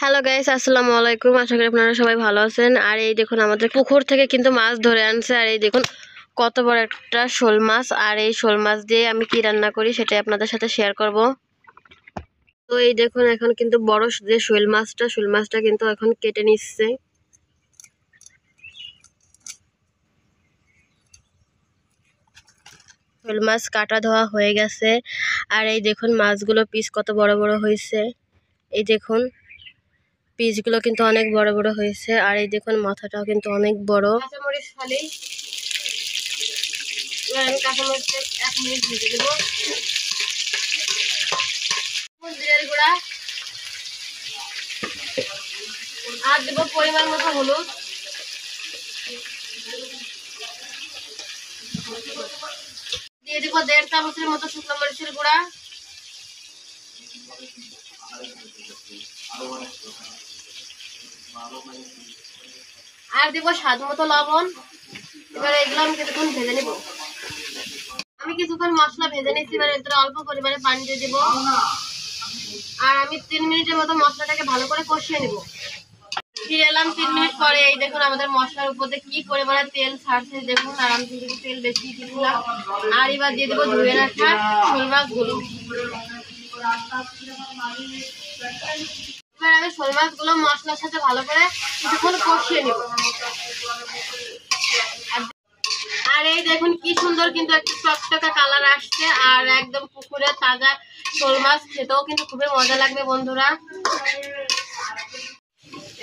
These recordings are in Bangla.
হ্যালো গাইস, আসসালামু আলাইকুম। আশা করি আপনারা সবাই ভালো আছেন। আর এই দেখুন, আমাদের পুকুর থেকে কিন্তু মাছ ধরে আনছে। আর এই দেখুন কত বড় একটা শোল মাছ। আর এই শোল মাছ দিয়ে আমি কি রান্না করি সেটাই আপনাদের সাথে শেয়ার করব। তো এই দেখুন, এখন কিন্তু বড় যে শোল মাছটা কিন্তু এখন কেটে নিচ্ছে। শোল মাছ কাটা ধোয়া হয়ে গেছে। আর এই দেখুন মাছগুলো পিস কত বড় বড় হয়েছে। এই দেখুন পিসগুলো কিন্তু অনেক বড় বড় হয়েছে। আর এই দেখুন মাথাটাও কিন্তু অনেক বড়। কাঁচামরিচ খালি আমি কাঁচামরিচটা 1 মিনিট ভেজে দেবো। জিরার গুঁড়া আর দেবো পরিমাণ মতো হলুদ, দিয়ে দেবো 1.5 চামচের মতো শুকনো মরিচের গুঁড়া, আর দেবো স্বাদ মতো লবণ। এবার এগুলো আমি কিছুক্ষণ ভেজে নেব। আমি কিছুক্ষণ মশলা ভেজে নিচ্ছি। এবার এর অল্প পরিমাণে পানি দিয়ে দেবো। আর আমি 3 মিনিটের মতো মশলাটাকে ভালো করে কষিয়ে নেব। ফিরে এলাম 3 মিনিট পরে। এই দেখুন আমাদের মশলার উপর দিয়ে কি পরিমাণে তেল ছাড়ছে দেখুন। আর আমি কিন্তু তেল বেশি দিলাম। আর এবার দিয়ে দেবো ধুয়ে রাখা শোল মাছগুলো। এবার আমি শোল মাছগুলো মশলার সাথে ভালো করে কিছুক্ষণ কষিয়ে নেব। আর এই দেখুন কি সুন্দর কিন্তু একটা চকচকা কালার আসছে। আর একদম পুকুরে তাজা শোল মাছ খেতেও কিন্তু খুবই মজা লাগবে বন্ধুরা।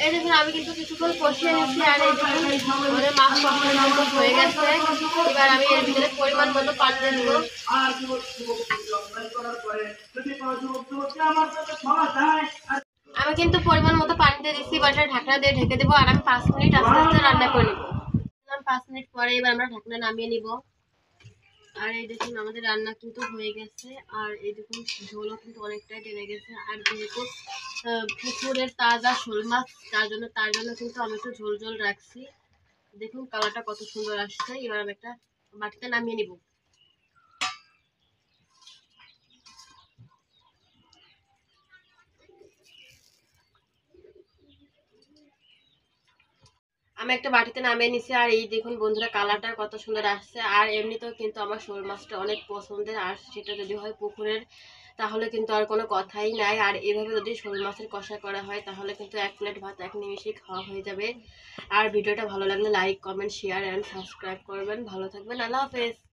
এই দেখুন আমি কিন্তু কিছুক্ষণ কষিয়ে নিচ্ছি। আর এই দেখুন আমাদের মাছ কষানো হয়ে গেছে। এবার আমি এর ভিতরে পরিমাণ মতো পানি দিয়ে দেবো। আমি কিন্তু পরিমাণ মতো পানি দিয়ে দিচ্ছি। বাটার ঢাকনা দিয়ে ঢেকে দেবো। আর আমি 5 মিনিট আস্তে আস্তে রান্না করে নেবো। 5 মিনিট পরে এবার আমরা ঢাকনা নামিয়ে নিব। আর এই দেখুন আমাদের রান্না কিন্তু হয়ে গেছে। আর এই দেখুন ঝোলও কিন্তু অনেকটাই টেনে গেছে। আর যেহেতু পুকুরের তাজা শোল মাছ, তার জন্য কিন্তু আমি একটু ঝোল ঝোল রাখছি। দেখুন কালারটা কত সুন্দর আসছে। এবার আমি একটা বাটিতে নামিয়ে নিব। আমি একটা বাটিতে নামিয়ে নিছি। আর এই দেখুন বন্ধুরা কালারটা কত সুন্দর আসছে। আর এমনিতেও কিন্তু আমার শোল মাছটা অনেক পছন্দের। আর সেটা যদি হয় পুকুরের তাহলে কিন্তু আর কোনো কথাই নাই। আর এভাবে যদি শোল মাছের কষা করা হয় তাহলে কিন্তু 1 প্লেট ভাত 1 নিমেষেই খাওয়া হয়ে যাবে। আর ভিডিওটা ভালো লাগলে like, comment, share and subscribe করবেন। ভালো থাকবেন। আল্লাহ হাফেজ।